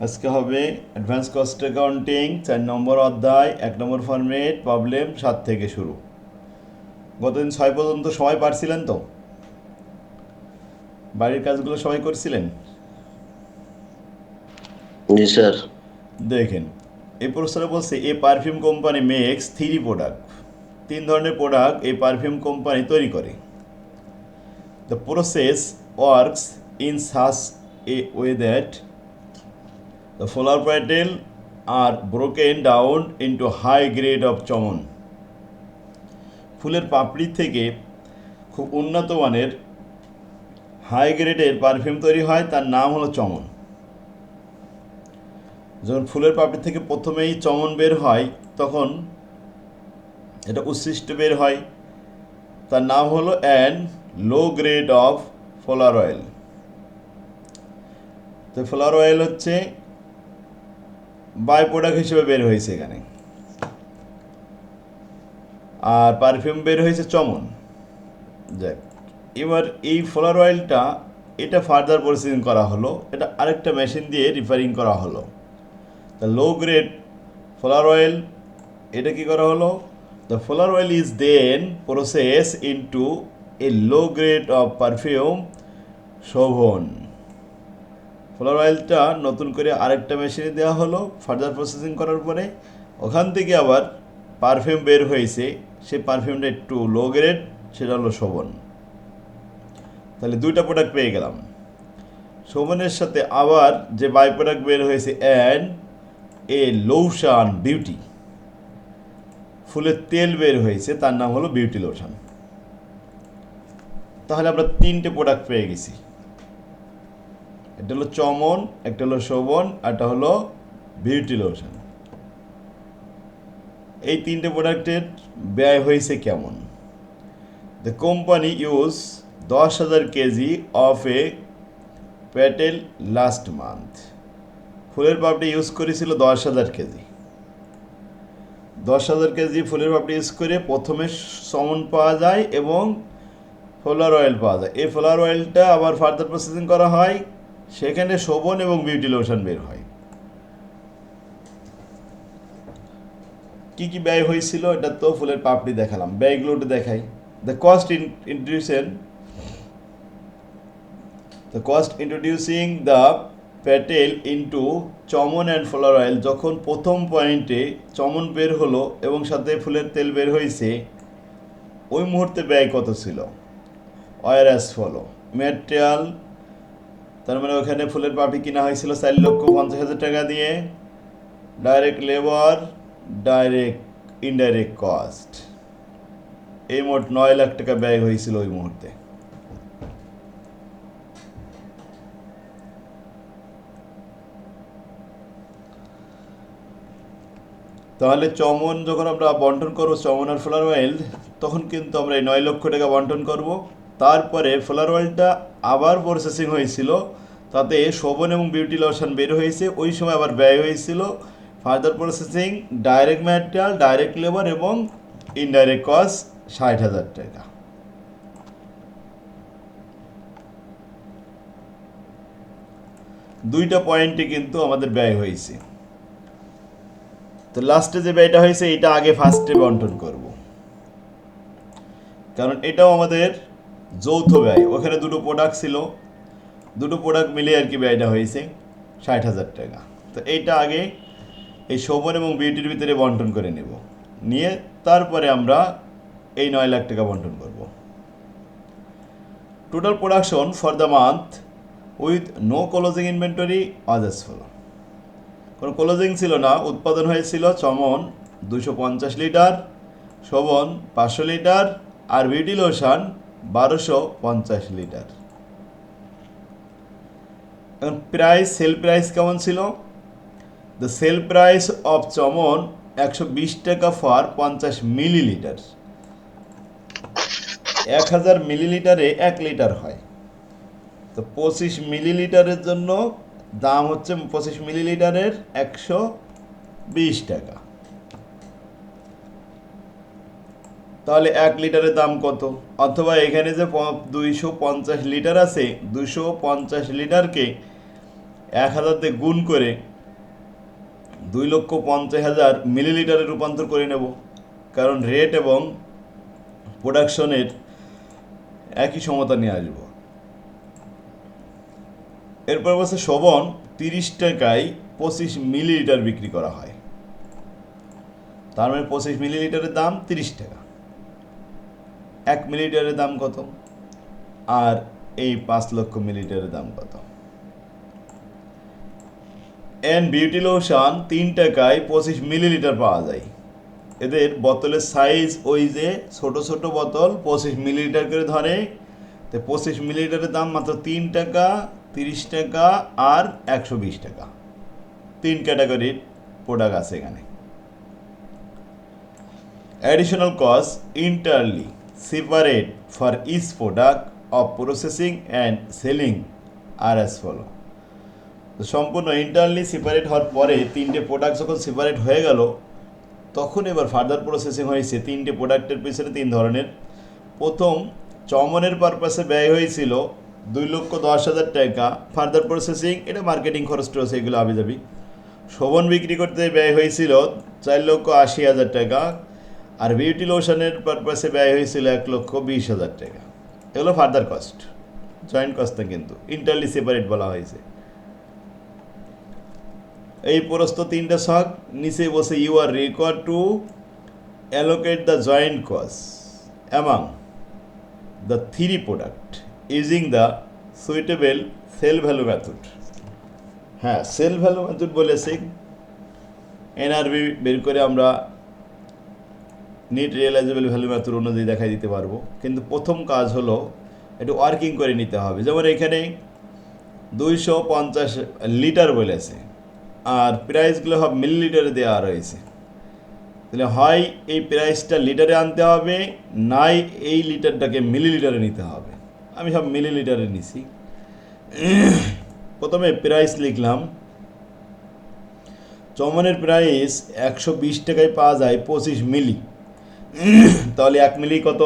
আজকে হবে advance cost accounting 4 নম্বর অধ্যায় 1 নম্বর ফরম্যাট প্রবলেম 7 থেকে শুরু। গতদিন 6 পর্যন্ত সবাই পারছিলেন তো? বাড়ির কাজগুলো সবাই করছিলেন? জি স্যার। দেখেন, এই প্রশ্নে বলছে এ পারফিউম কোম্পানি মেক্স 3 প্রোডাক্ট। 3 ধরনের প্রোডাক্ট এই পারফিউম কোম্পানি তৈরি করে। The process works in such a way that the flower petal are broken down into high grade of চমন। ফুলের পাপড়ি থেকে খুব উন্নত মানের হাই গ্রেডের পারফিউম তৈরি হয়, তার নাম হলো চমন। যখন ফুলের পাপড়ি থেকে প্রথমেই চমন বের হয় তখন এটা উচ্ছিষ্ট বের হয়, তার নাম হলো an low grade of flower oil. তো ফ্লাওয়ার অয়েল হচ্ছে বাই প্রোডাক্ট হিসেবে বের হয়েছে এখানে, আর পারফিউম বের হয়েছে চমন। যাক, এবার এই ফ্লাওয়ার অয়েলটা এটা ফার্দার প্রসেসিং করা হলো, এটা আরেকটা মেশিন দিয়ে রিফারিং করা হলো। The low grade flower oil, এটা কি করা হলো? The flower oil is then process into a low grade of perfume Shobhan. Flower অয়েলটা নতুন করে আরেকটা মেশিনে দেওয়া হলো ফার্দার প্রসেসিং করার পরে, ওখান থেকে আবার পারফিউম বের হয়েছে, সেই পারফিউমটা একটু লো গ্রেড, সেটা হলো শোভন। তাহলে 2টা প্রোডাক্ট পেয়ে গেলাম। শোভনের সাথে আবার যে বাই প্রোডাক্ট বের হয়েছে অ্যান্ড এ লোশন বিউটি, ফুলের তেল বের হয়েছে, তার নাম হলো বিউটি লোশন। তাহলে আমরা 3টে প্রোডাক্ট পেয়ে গেছি। একটা হলো চমন, একটা হলো শোভন, আর একটা হলো বিউটি লোশন। এই 3টে প্রোডাক্টের ব্যয় হয়েছে কেমন? The company use 10,000 KG of A Patel last month. ফুলের পাপড়ি ইউজ করেছিল 10,000 কেজি। 10,000 কেজি ফুলের পাপড়ি ইউজ করে প্রথমে চমন পাওয়া যায় এবং ফ্লাওয়ার অয়েল পাওয়া যায়। এই ফ্লাওয়ার অয়েলটা আবার ফার্দার প্রসেসিং করা হয়, সেখানে শোভন এবং বিউটি লোশন বের হয়। কি কি ব্যয় হয়েছিল এটা তো ফুলের পাপড়ি দেখালাম, ব্যয়গুলো একটু দেখাই। The cost introducing the Patel into চমন অ্যান্ড ফ্লাওয়ার অয়েল, যখন প্রথম পয়েন্টে চমন বের হলো এবং সাথে ফুলের তেল বের হয়েছে, ওই মুহূর্তে ব্যয় কত ছিল? War as follow. ম্যাটেরিয়াল, তার মানে ওখানে ফুলের পাপড়ি কিনা হয়েছিল 4,50,000 টাকা দিয়ে। Direct labour, direct indirect cost, এই মোট 9 লাখ টাকা ব্যয় হয়েছিল ওই মুহূর্তে। তাহলে চমন যখন আমরা বন্টন করবো, চমন আর ফ্লাওয়ার অয়েল, তখন কিন্তু আমরা এই 9 লক্ষ টাকা বন্টন করব। তারপরে ফ্লাওয়ার অয়েলটা আবার প্রসেসিং হয়েছিল, তাতে শোভন এবং বিউটি লোশন বের হয়েছে, ওই সময় আবার ব্যয় হয়েছিল further processing, direct material, direct labour এবং ইনডাইরেক্ট কস্ট 60,000 টাকা। দুইটা পয়েন্টে কিন্তু আমাদের ব্যয় হয়েছে। তো লাস্টে যে ব্যয়টা হয়েছে এটা আগে ফার্স্টে বন্টন করব, কারণ এটাও আমাদের যৌথ ব্যয়। ওখানে 2টো প্রোডাক্ট ছিল, 2টো প্রোডাক্ট মিলে আর কি ব্যয়টা হয়েছে 60,000 টাকা। তো এইটা আগে এই শোভন এবং বিউটির ভিতরে বন্টন করে নেব, নিয়ে তারপরে আমরা এই 9 লাখ টাকা বন্টন করব। Total production for the month with no closing inventory was as follow. কোনো ক্লোজিং ছিল না, উৎপাদন হয়েছিল চমন 250 লিটার, শোভন 500 লিটার, আর বিউটি লোশন 1250 লিটার। এখন প্রাইস, সেল প্রাইস কেমন ছিল? দ্য সেল প্রাইস অফ চমন 120 টাকা ফর 50 মিলিলিটার। 1000 মিলিলিটারে 1 লিটার হয়, তো 25 মিলিলিটারের জন্য দাম হচ্ছে 25 মিলিলিটারের 120 টাকা। তাহলে 1 লিটারের দাম কত? অথবা এখানে যে 250 লিটার আছে, 250 লিটারকে 1000 দিয়ে গুণ করে 2,50,000 মিলিলিটারে রূপান্তর করে নেব, কারণ রেট এবং প্রোডাকশনের একই সমতা নিয়ে আসব। এরপর বলছে শোভন 30 টাকায় 25 মিলিলিটার বিক্রি করা হয়। তার মানে 25 মিলিলিটারের দাম 30 টাকা। 1 মিলিলিটারের দাম কত? আর এই 5 লক্ষ মিলিলিটারের দাম কত? এন্ড বিউটি লোশন 3 টাকায় 25 মিলিলিটার পাওয়া যায়। এদের বোতলের সাইজ ওই যে ছোট ছোট বোতল 25 মিলিলিটার করে ধরে, তো 25 মিলিলিটারের দাম মাত্র 3 টাকা, 30 টাকা আর 120 টাকা। 3 ক্যাটাগরির প্রোডাক্ট আছে এখানে। Additional cost entirely separate for each product of processing and selling are as follow. তো সম্পূর্ণ ইন্টারলি সেপারেট হওয়ার পরে 3টে প্রোডাক্ট যখন সেপারেট হয়ে গেল, তখন এবার ফার্দার প্রসেসিং হয়েছে 3টে প্রোডাক্টের পিছনে 3 ধরনের। প্রথম চমনের পারপাসে ব্যয় হয়েছিল 2,10,000 টাকা। ফার্দার প্রসেসিং এটা মার্কেটিং খরচ টরচ এগুলো আবিজাবি। শোভন বিক্রি করতে ব্যয় হয়েছিল 4,80,000 টাকা। আর বিউটি লোশনের পারপাসে ব্যয় হয়েছিল 1,20,000 টাকা। এগুলো ফার্দার কস্ট, জয়েন্ট কস্ট না, কিন্তু ইন্টারলি সেপারেট বলা হয়েছে। এই প্রস্ত 3টা ছক নিচে বসে you are required to allocate the joint cost among the 3 product using the suitable sale value method. হ্যাঁ, সেল ভ্যালু মেথড বলেছে এনআরভি বের করে আমরা নিট রিয়েলাইজেবল ভ্যালু মেথড অনুযায়ী দেখাই দিতে পারবো। কিন্তু প্রথম কাজ হলো একটু ওয়ার্কিং করে নিতে হবে। যেমন এখানে 250 লিটার বলেছে, আর প্রাইসগুলো সব মিলিলিটারে দেওয়া রয়েছে। তাহলে হয় এই প্রাইসটা লিটারে আনতে হবে, নাই এই লিটারটাকে মিলিলিটারে নিতে হবে। আমি সব মিলিলিটারে নিছি। প্রথমে প্রাইস লিখলাম। চমনের প্রাইস 120 টাকায় পাওয়া যায় 25 মিলি। তাহলে 1 মিলি কত?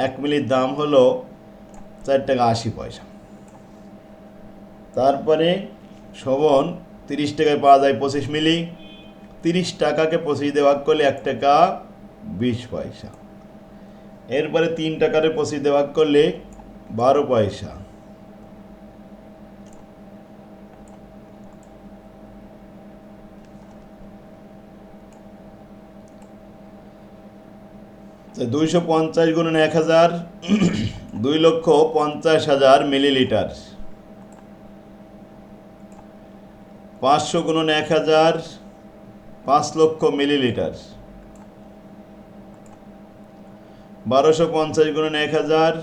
1 মিলির দাম হলো 4 টাকা 80 পয়সা। তারপরে শোভন 30 টাকায় পাওয়া যায় 25 মিলি। 30 টাকাকে 25 দিয়ে ভাগ করলে 1 টাকা 20 পয়সা। এরপরে 3 টাকারে 25 দিয়ে ভাগ করলে 12 পয়সা। তো 250 গুণন 1000, 2,50,000 মিলিলিটার। 500 গুণন 1000, 5 লক্ষ মিলিলিটার। 1250 গুণন 1000,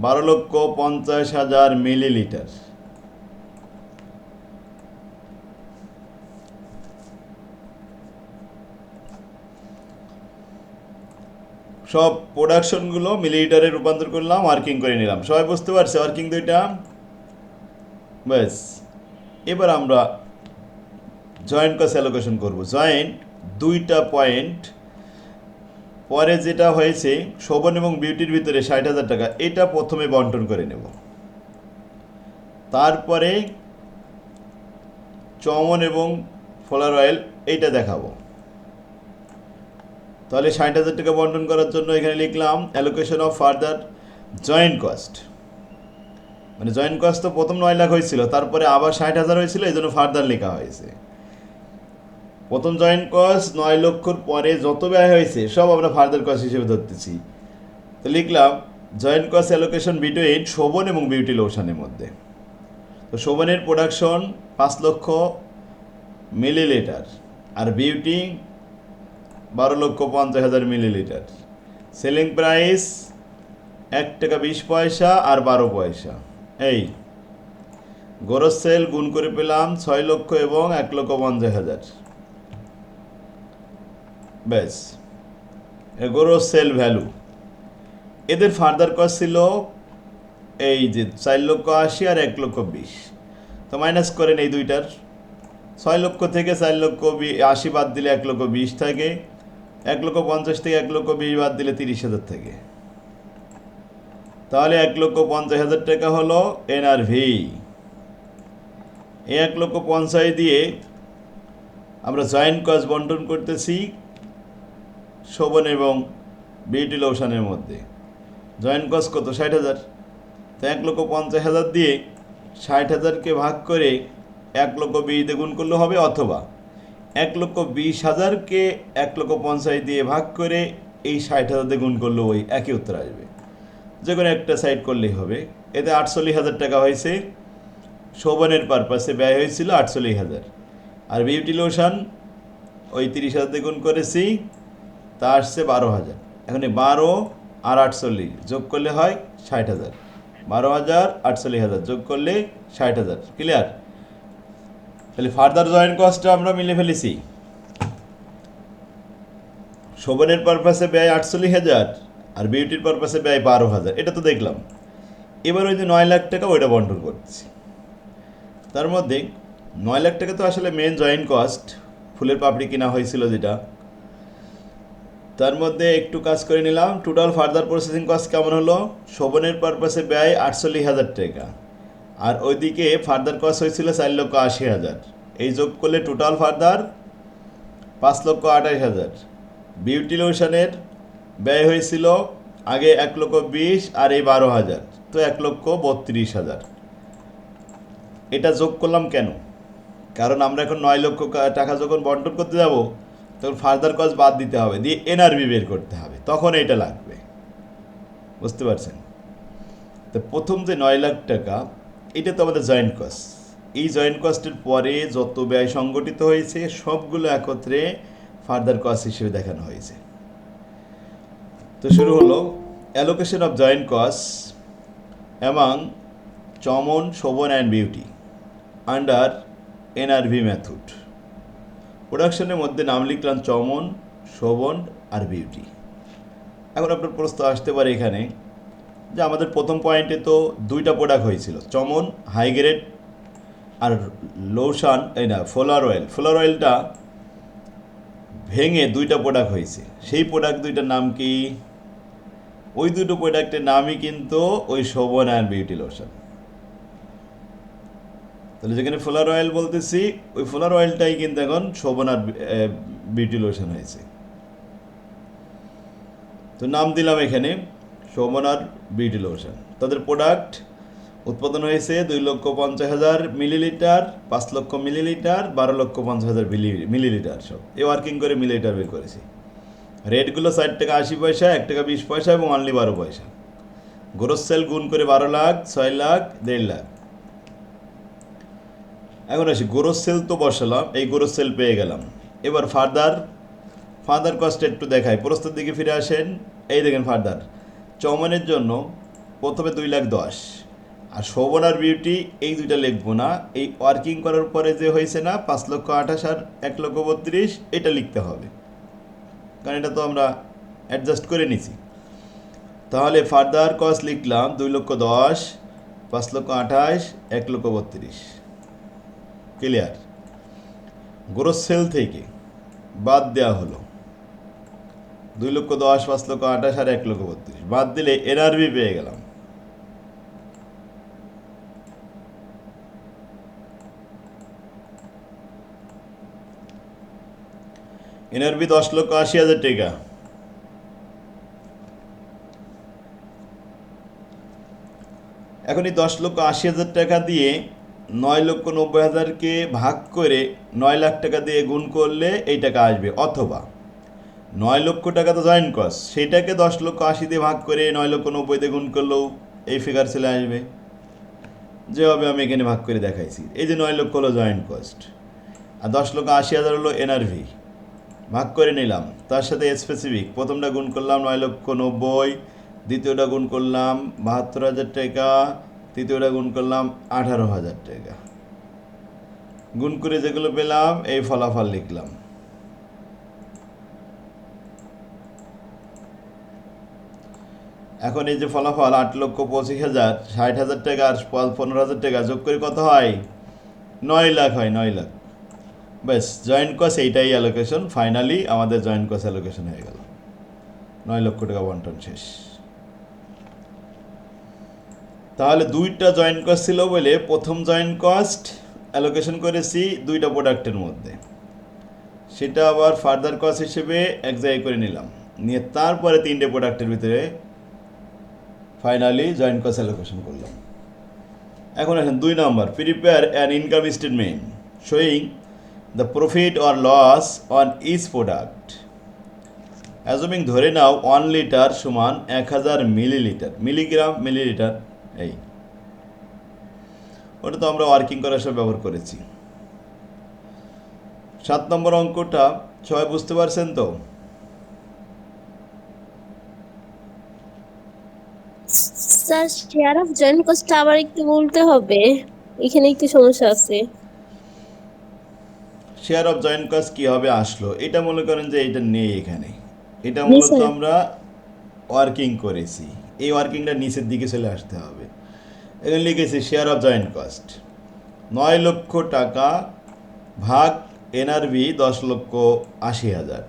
12,50,000 মিলিলিটার। সব প্রোডাকশনগুলো মিলিলিটারে রূপান্তর করলাম, ওয়ার্কিং করে নিলাম। সবাই বুঝতে পারছে ওয়ার্কিং দুইটা? ব্যাস, এবার আমরা জয়েন্ট কস্ট অ্যালোকেশন করব। জয়েন্ট 2টা পয়েন্ট পরে যেটা হয়েছে শোভন এবং বিউটির ভিতরে 60,000 টাকা, এটা প্রথমে বন্টন করে নেব। তারপরে চমন এবং ফলার অয়েল এইটা দেখাবো। তাহলে 60,000 টাকা বন্টন করার জন্য এখানে লিখলাম allocation of further joint cost. মানে জয়েন্ট কস্ট তো প্রথম 9 লাখ হয়েছিল, তারপরে আবার 60,000 হয়েছিল, এই জন্য ফার্দার লেখা হয়েছে। প্রথম জয়েন্ট কস্ট 9 লক্ষর পরে যত ব্যয় হয়েছে সব আমরা ফার্দার কস্ট হিসেবে ধরতেছি। তো লিখলাম joint cost allocation between Shobhan এবং বিউটি লোশনের মধ্যে। তো শোভনের প্রোডাকশন 5 লক্ষ মিলিলিটার, আর বিউটি 12,50,000 মিলিলিটার। সেলিং প্রাইস 1 টাকা 20 পয়সা আর 12 পয়সা। এই গ্রস সেল গুণ করে পেলাম 6 লক্ষ এবং 1,50,000। ব্যাস, গ্রস সেল ভ্যালু। এদের ফার্দার কস্ট ছিল এই যে 4,80,000 আর 1,20,000। তো মাইনাস করেন এই দুইটার। 6 লক্ষ থেকে 4,80,000 বাদ দিলে 1,20,000 থাকে। 1,50,000 থেকে 1,20,000 বাদ দিলে 30,000 থাকে। তাহলে 1,50,000 টাকা হলো এনআরভি। এই 1,50,000 দিয়ে আমরা জয়েন্ট কস্ট বন্টন করতেছি শোভন এবং বিউটি লোশনের মধ্যে। জয়েন্ট কস্ট কত? 60,000। তো 1,50,000 দিয়ে 60,000কে ভাগ করে 1,20,000 দিয়ে গুণ করলে হবে, অথবা 1,20,000কে 1,50,000 দিয়ে ভাগ করে এই 60,000 দিয়ে গুণ করলে ওই একই উত্তর আসবে। যে কোনো একটা সাইড করলেই হবে। এতে 48,000 টাকা হয়েছে। শোভনের পারপাসে ব্যয় হয়েছিল 48,000, আর বিউটি লোশন ওই 30,000 দিয়ে গুণ করেছি, তা আসছে 12,000। এখন 12 আর 48 যোগ করলে হয় 60,000। 12,000 48,000 যোগ করলে 60,000। ক্লিয়ার? তাহলে ফার্দার জয়েন্ট কস্টটা আমরা মিলে ফেলেছি। শোভনের পারপাসে ব্যয় 48,000 আর বিউটির পারপাসে ব্যয় 12,000, এটা তো দেখলাম। এবার ওই যে 9 লাখ টাকা ওইটা বন্টন করতেছি। তার মধ্যে 9 লাখ টাকা তো আসলে মেন জয়েন্ট কস্ট, ফুলের পাপড়ি কেনা হয়েছিল যেটা। তার মধ্যে একটু কাজ করে নিলাম। টোটাল ফার্দার প্রসেসিং কস্ট কেমন হলো? শোভনের পারপাসে ব্যয় 48,000 টাকা, আর ওইদিকে ফার্দার কস্ট হয়েছিল 4,80,000। এই যোগ করলে টোটাল ফার্দার 5,28,000। বিউটি লোশনের ব্যয় হয়েছিল আগে 1,20,000 আর এই 12,000, তো 1,32,000। এটা যোগ করলাম কেন? কারণ আমরা এখন 9 লক্ষ টাকা যখন বন্টন করতে যাব তখন ফার্দার কস্ট বাদ দিতে হবে, দিয়ে এনআরবি বের করতে হবে, তখন এটা লাগবে। বুঝতে পারছেন? তো প্রথম যে 9 লাখ টাকা, এটা তো আমাদের জয়েন্ট কস্ট। এই জয়েন্ট কস্টের পরে যত ব্যয় সংগঠিত হয়েছে সবগুলো একত্রে ফার্দার কস্ট হিসেবে দেখানো হয়েছে। তো শুরু হলো allocation of joint cost among Chaman, Shobhan and Beauty under NRV method. প্রোডাকশনের মধ্যে নাম লিখলাম চমন, শোভন আর বিউটি। এখন আপনার প্রশ্ন আসতে পারে এখানে যে আমাদের প্রথম পয়েন্টে তো দুইটা প্রোডাক্ট হয়েছিল, চমন হাই গ্রেড আর লোশন এই না ফ্লাওয়ার অয়েল। ফ্লাওয়ার অয়েলটা ভেঙে দুইটা প্রোডাক্ট হয়েছে, সেই প্রোডাক্ট দুইটার নাম কি? ওই দুটো প্রোডাক্টের নামই কিন্তু ওই শোভন আর বিউটি লোশন। তাহলে যেখানে ফ্লাওয়ার অয়েল বলতেছি, ওই ফ্লাওয়ার অয়েলটাই কিন্তু এখন শোভন আর বিউটি লোশন হয়েছে। তো নাম দিলাম এখানে শোভন আর বিউটি লোশন। তাদের প্রোডাক্ট উৎপাদন হয়েছে 2,50,000 মিলিলিটার, 5 লক্ষ মিলিলিটার, 12,50,000 মিলিলিটার, সব এ ওয়ার্কিং করে মিলিলিটার বের করেছি। রেটগুলো 4 টাকা 80 পয়সা, 1 টাকা 20 পয়সা এবং অনলি 12 পয়সা। গ্রোস সেল গুণ করে 12 লাখ, 6 লাখ, 1.5 লাখ। এখন আসি গ্রোস সেল তো বসালাম, এই গ্রোস সেল পেয়ে গেলাম। এবার ফার্দার কস্ট একটু দেখাই, প্রস্তুত দিকে ফিরে আসেন। এই দেখেন ফার্দার চমনের জন্য প্রথমে 2,10,000, আর শোভন আর বিউটি এই দুইটা লিখবো না, এই ওয়ার্কিং করার পরে যে হয়েছে না 5,28,000 আর 1,32,000, এটা লিখতে হবে, কারণ এটা তো আমরা অ্যাডজাস্ট করে নিছি। তাহলে ফার্দার কস্ট লিখলাম 2,10,000, 5,28,000, 1,32,000। ক্লিয়ার? গ্রোস সেল থেকে বাদ দেওয়া হলো 2,10,000, 5,28,000 আর 1,32,000, বাদ দিলে এনআরবি পেয়ে গেলাম। এনআরবি 10,80,000 টাকা। এখন এই 10,80,000 টাকা দিয়ে 9,90,000কে ভাগ করে 9 লাখ টাকা দিয়ে গুণ করলে এই টাকা আসবে, অথবা 9 লক্ষ টাকা তো জয়েন্ট কস্ট, সেটাকে 10,80,000 দিয়ে ভাগ করে 9,90,000 দিয়ে গুণ করলেও এই ফিগার চলে আসবে, যেভাবে আমি এখানে ভাগ করে দেখাইছি। এই যে 9 লক্ষ হলো জয়েন্ট কস্ট, আর 10,80,000 হলো এনআরভি। ভাগ করে নিলাম, তার সাথে স্পেসিফিক প্রথমটা গুণ করলাম 9,90,000, দ্বিতীয়টা গুণ করলাম 72,000 টাকা, তৃতীয়টা গুণ করলাম 18,000 টাকা। গুণ করে যেগুলো পেলাম এই ফলাফল লিখলাম। এখন এই যে ফলাফল 8,25,000, 60,000 টাকা আর 15,000 টাকা যোগ করে কত হয়? 9 লাখ হয়। 9 লাখ। ব্যাস, জয়েন্ট কস্ট এইটাই অ্যালোকেশন। ফাইনালি আমাদের জয়েন্ট কস্ট অ্যালোকেশন হয়ে গেল। 9 লক্ষ টাকা বন্টন শেষ। তাহলে দুইটা জয়েন্ট কস্ট ছিল বলে প্রথম জয়েন্ট কস্ট অ্যালোকেশন করেছি দুইটা প্রোডাক্টের মধ্যে, সেটা আবার ফার্দার কস্ট হিসেবে এক জায়গায় করে নিলাম, নিয়ে তারপরে 3টে প্রোডাক্টের ভিতরে ফাইনালি জয়েন্ট কস্ট অ্যালোকেশন করলাম। এখন আসেন 2 নম্বর, prepare an income statement showing the profit or loss on each product. Assuming ধরে নাও 1 লিটার সমান 1000 মিলিলিটার, মিলিগ্রাম মিলিলিটার, এই ওটা তো আমরা ওয়ার্কিং করার সময় ব্যবহার করেছি। 7 নম্বর অঙ্কটা সবাই বুঝতে পারছেন তো? স্যার শেয়ার অফ জয়েন্ট কস্টটা আবার একটু বলতে হবে, এখানে একটু সমস্যা আছে। শেয়ার অফ জয়েন্ট কস্ট কীভাবে আসলো, এটা মনে করেন যে এটা নেই এখানে, এটা জি মূলত স্যার। আমরা ওয়ার্কিং করেছি, এই ওয়ার্কিংটা নিচের দিকে চলে আসতে হবে। এখানে লিখেছি শেয়ার অফ জয়েন্ট কস্ট 9 লক্ষ টাকা ভাগ এনআরবি 10,80,000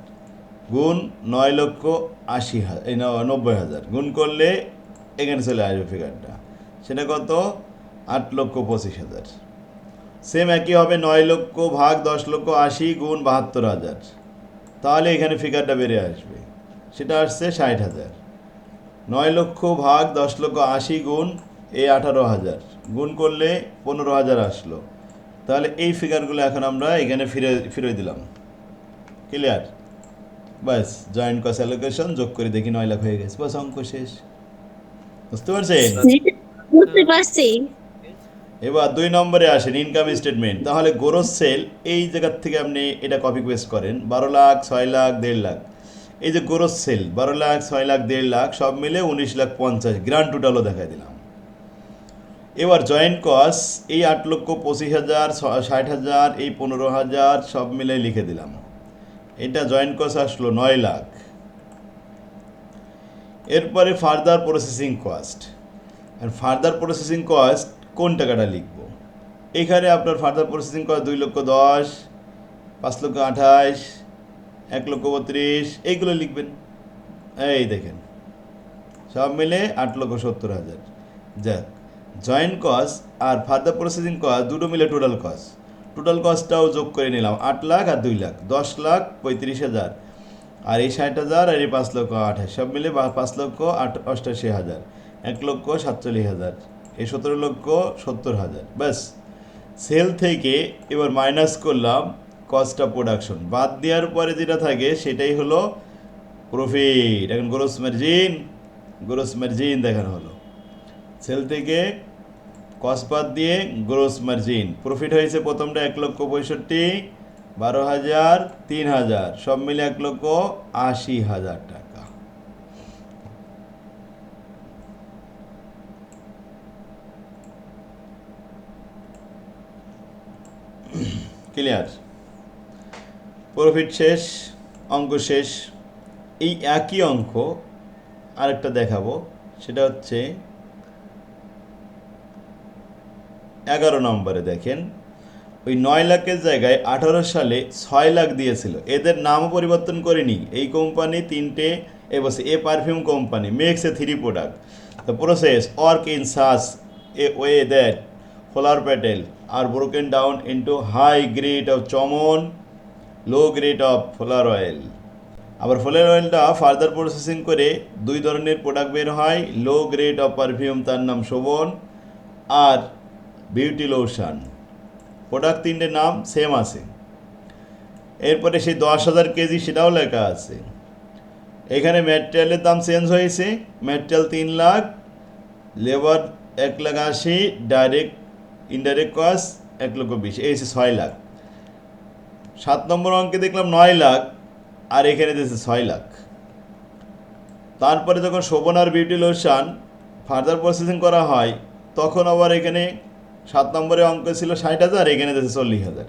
গুণ 9,80,000, এই 90,000 গুণ করলে এখানে চলে আসবে ফিগারটা, সেটা কত? 8,25,000। সেম একই হবে 9 লক্ষ ভাগ 10,80,000 গুণ 72,000, তাহলে এখানে ফিগারটা বেড়ে আসবে, সেটা আসছে 60,000। 9 লক্ষ ভাগ 10,80,000 গুণ এই 18,000 গুণ করলে 15,000 আসলো, তাহলে এই ফিগারগুলো এখন আমরা এখানে ফিরে দিলাম। ক্লিয়ার? বাস জয়েন্ট কস্ট অ্যালোকেশন যোগ করে দেখি 9 লাখ হয়ে গেছে, বাস অঙ্ক শেষ। বুঝতে পারছেন? জি বুঝতে পারছি। এবার 2 নম্বরে আসেন ইনকাম স্টেটমেন্ট। তাহলে গ্রোস সেল এই জায়গার থেকে আপনি এটা কপি পেস্ট করেন, 12 লাখ, 6 লাখ, 1.5 লাখ। এই যে গ্রোস সেল 12 লাখ, 6 লাখ, 1.5 লাখ সব মিলে 19,50,000 গ্র্যান্ড টোটালও দেখাই দিলাম। এবার জয়েন্ট কস্ট এই 8,25,000, 60,000, এই 15,000 সব মিলে লিখে দিলাম। এটা জয়েন্ট কস্ট আসলো 9 লাখ। এরপরে ফার্দার প্রসেসিং কস্ট, আর ফার্দার প্রসেসিং কস্ট কোন টাকাটা লিখব? এখানে আপনার ফার্দার প্রসেসিং কস্ট 2,10,000, 5,28,000, 1,32,000 এইগুলো লিখবেন। এই দেখেন সব মিলে 8,70,000। যাক, জয়েন্ট কস্ট আর ফার্দার প্রসেসিং কস্ট দুটো মিলে টোটাল কস্ট, টোটাল কস্টটাও যোগ করে নিলাম, 8 লাখ আর 2 লাখ, 10,35,000, আর এই 60,000 আর এই 5,28,000 সব মিলে 5,88,000, 1,47,000, এই 17,70,000। ব্যাস, সেল থেকে এবার মাইনাস করলাম কস্ট অফ প্রোডাকশন, বাদ দেওয়ার পরে যেটা থাকে সেটাই হলো প্রফিট। এখন গ্রোস মার্জিন, গ্রোস মার্জিন দেখানো হলো, সেল থেকে কস্ট বাদ দিয়ে গ্রোস মার্জিন। প্রফিট হয়েছে প্রথমটা 1,65,000, 12,000, 3,000 সব মিলে 1,80,000 টাকা। ক্লিয়ার? প্রফিট শেষ, অঙ্ক শেষ। এই একই অঙ্ক আরেকটা দেখাবো, সেটা হচ্ছে 11 নম্বরে। দেখেন ওই 9 লাখের জায়গায় 18 সালে 6 লাখ দিয়েছিল, এদের নামও পরিবর্তন করিনি। এই কোম্পানি 3টে এবছর a perfume company makes a 3 product, the process work in such a way that flower petal are broken down into high grade of Chaman, low grade of flower oil. আবার ফ্লাওয়ার অয়েলটা ফার্দার প্রসেসিং করে 2 ধরনের product বের হয়, লো grade of perfume তার নাম শোভন, আর beauty lotion. Product 3টের নাম same আছে। এরপরে সেই 10,000 কেজি সেটাও লেখা আছে। এখানে ম্যাটেরিয়ালের দাম চেঞ্জ হয়েছে, material 3 lakh, labour 1,80,000, direct indirect cost 1,20,000, এই 6 লাখ। 7 নম্বর অঙ্কে দেখলাম 9 লাখ আর এখানে দিয়েছে 6 লাখ। তারপরে যখন শোভন আর বিউটি লোশন ফার্দার প্রসেসিং করা হয় তখন আবার এখানে 7 নম্বরে অঙ্ক ছিল 60,000, এখানে দিয়েছে 40,000।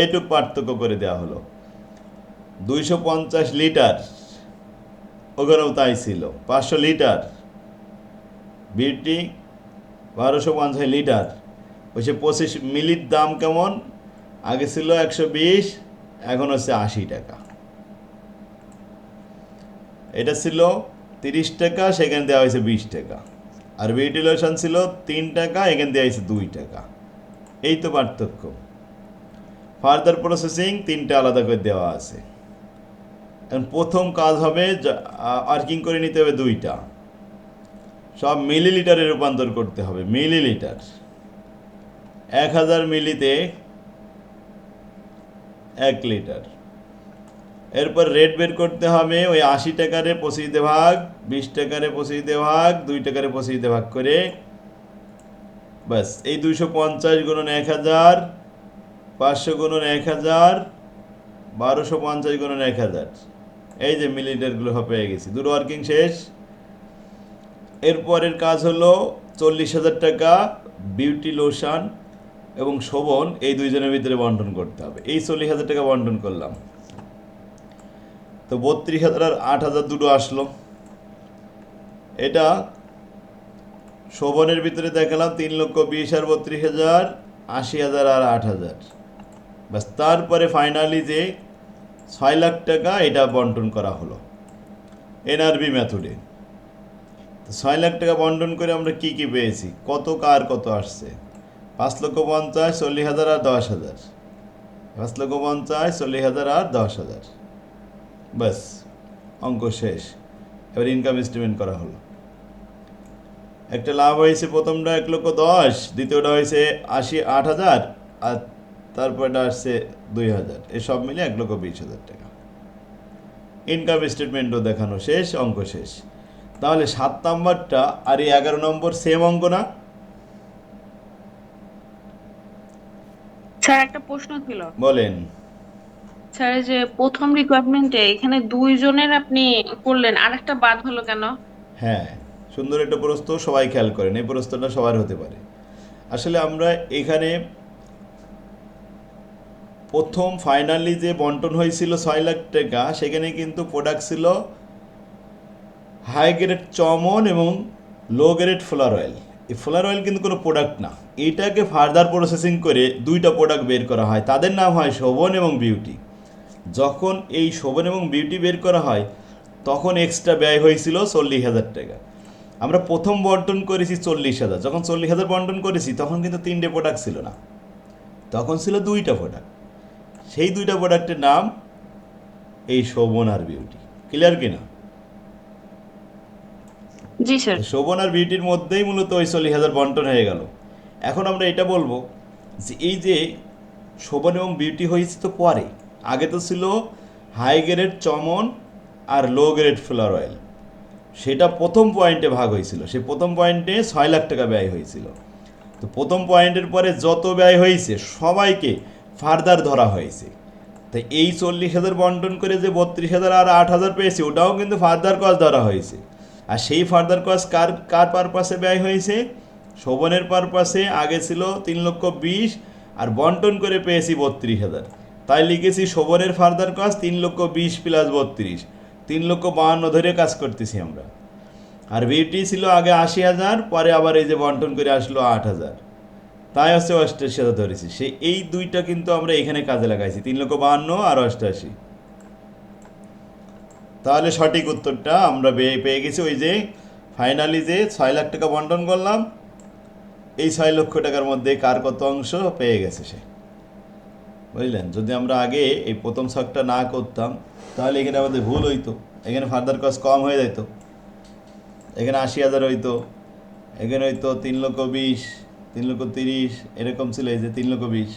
এইটুক পার্থক্য করে দেওয়া হলো। 250 লিটার ওখানেও তাই ছিল, 500 লিটার বিউটি, 1250 লিটার। ওই সে 25 মিলির দাম কেমন? আগে ছিল 120, এখন হচ্ছে 80 টাকা। এটা ছিল 30 টাকা, সেখানে দেওয়া হয়েছে 20 টাকা। আর বিউটি লোশন ছিল 3 টাকা, এখানে দেওয়া হয়েছে 2 টাকা। এই তো পার্থক্য। ফার্দার প্রসেসিং 3টা আলাদা করে দেওয়া আছে। এখন প্রথম কাজ হবে আর্কিং করে নিতে হবে 2টা, সব মিলিলিটারে রূপান্তর করতে হবে। Millilitre 1000 মিলিতে 1 litre. এরপর রেট বের করতে হবে ওই 80 টাকারে 25 ভাগ, 20 টাকারে 25 ভাগ, 2 টাকারে 25 ভাগ করে, ব্যাস এই 250 গুণন 1000, 500 গুণন 1000, 1250 গুণন 1000, এই যে মিলিলিটারগুলো পেয়ে গেছি। দুটো ওয়ার্কিং শেষ। এরপরের কাজ হলো 40,000 টাকা বিউটি লোশন এবং শোভন এই দুইজনের ভিতরে বন্টন করতে হবে। এই 40,000 টাকা বন্টন করলাম, তো 32,000 আর 8,000 দুটো আসলো। এটা শোভনের ভিতরে দেখালাম 3,20,000 আর 32,000, 80,000 আর 8,000, ব্যাস। তারপরে ফাইনালি যে 6 লাখ টাকা এটা বন্টন করা হলো এনআরবি মেথডে। তো 6 লাখ টাকা বন্টন করে আমরা কি কি পেয়েছি, কত কার কত আসছে? 5,50,000, 40,000 আর 10,000, 5,50,000, 40,000 আর 10,000, ব্যাস অঙ্ক শেষ। এবার ইনকাম স্টেটমেন্ট করা হলো। একটা লাভ হয়েছে, প্রথমটা 1,10,000, দ্বিতীয়টা হয়েছে 8,000, আর তারপরটা আসছে 2,000, এসব মিলে 1,20,000 টাকা। ইনকাম স্টেটমেন্টও দেখানো শেষ, অঙ্ক শেষ। তাহলে 7 নম্বরটা আর এই 11 নম্বর সেম অঙ্ক না? স্যার একটা প্রশ্ন ছিল। বলেন। স্যার এই যে প্রথম রিকোয়ারমেন্টে এখানে 2 জনের আপনি করলেন, আরেকটা বাদ হলো কেন? হ্যাঁ, সুন্দর একটা প্রশ্ন, সবাই খেয়াল করেন, এই প্রশ্নটা সবার হতে পারে। আসলে আমরা এখানে প্রথম ফাইনালি যে বন্টন হয়েছিল 6 লাখ টাকা, সেখানে কিন্তু প্রোডাক্ট ছিল হাই গ্রেড চমন এবং লো গ্রেড ফ্লাওয়ার অয়েল। এই ফ্লাওয়ার অয়েল কিন্তু কোনো প্রোডাক্ট না, এইটাকে ফার্দার প্রসেসিং করে 2টা প্রোডাক্ট বের করা হয়, তাদের নাম হয় শোভন এবং বিউটি। যখন এই শোভন এবং বিউটি বের করা হয় তখন এক্সট্রা ব্যয় হয়েছিল 40,000 টাকা। আমরা প্রথম বন্টন করেছি 40,000, যখন 40,000 বন্টন করেছি তখন কিন্তু 3টে প্রোডাক্ট ছিল না, তখন ছিল 2টা প্রোডাক্ট। সেই 2টা প্রোডাক্টের নাম এই শোভন আর বিউটি। ক্লিয়ার কিনা? জি স্যার। শোভন আর বিউটির মধ্যেই মূলত ওই 40,000 বন্টন হয়ে গেল। এখন আমরা এটা বলবো যে এই যে শোভন এবং বিউটি হয়েছে তো পরে, আগে তো ছিল হাই গ্রেড চমন আর লো গ্রেড ফ্লাওয়ার অয়েল, সেটা প্রথম পয়েন্টে ভাগ হয়েছিল, সেই প্রথম পয়েন্টে 6 লাখ টাকা ব্যয় হয়েছিল। তো প্রথম পয়েন্টের পরে যত ব্যয় হয়েছে সবাইকে ফার্দার ধরা হয়েছে। তাই এই 40,000 বন্টন করে যে 32,000 আর 8,000 পেয়েছি, ওটাও কিন্তু ফার্দার কস্ট ধরা হয়েছে। আর সেই ফার্দার কস্ট কার কার পারপাসে ব্যয় হয়েছে? শোভনের পারপাসে। আগে ছিল 3,20,000 আর বন্টন করে পেয়েছি 32,000, তাই লিখেছি শোভনের ফার্দার কস্ট 3,20,000 প্লাস 32, 3,52,000 ধরে কাজ করতেছি আমরা। আর বিউটি ছিল আগে 80,000, পরে আবার এই যে বন্টন করে আসলো 8,000, তাই হচ্ছে 88,000 ধরেছি। সেই এই 2টা কিন্তু আমরা এখানে কাজে লাগাইছি, 3,52,000 আর 88। তাহলে সঠিক উত্তরটা আমরা পেয়ে গেছি ওই যে ফাইনালি যে 6 লাখ টাকা বন্টন করলাম, এই 6 লক্ষ টাকার মধ্যে কার কত অংশ পেয়ে গেছে সে। বুঝলেন? যদি আমরা আগে এই প্রথম ছকটা না করতাম তাহলে এখানে আমাদের ভুল হইতো, এখানে ফার্দার কস্ট কম হয়ে যেত, এখানে 80,000 হইতো, এখানে হয়তো 3,20,000, 3,30,000, এরকম ছিল, এই যে 3,20,000।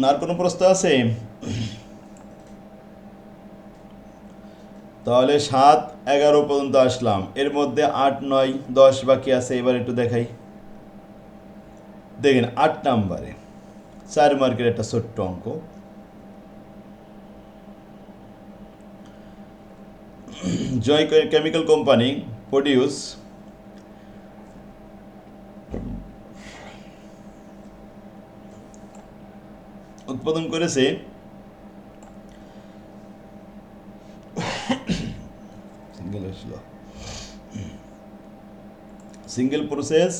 আর কোনো প্রশ্ন আছে? তাহলে 7, 11 পর্যন্ত আসলাম, এর মধ্যে 8, 9, 10 বাকি আছে। এবার একটু দেখাই, দেখেন 8 নাম্বারে 4 মার্কের একটা ছোট্ট অঙ্ক। জয় কেমিক্যাল কোম্পানি প্রডিউস উৎপাদন করেছে সিঙ্গেল প্রসেস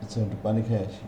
আচ্ছা, একটু পানি খেয়ে আসি।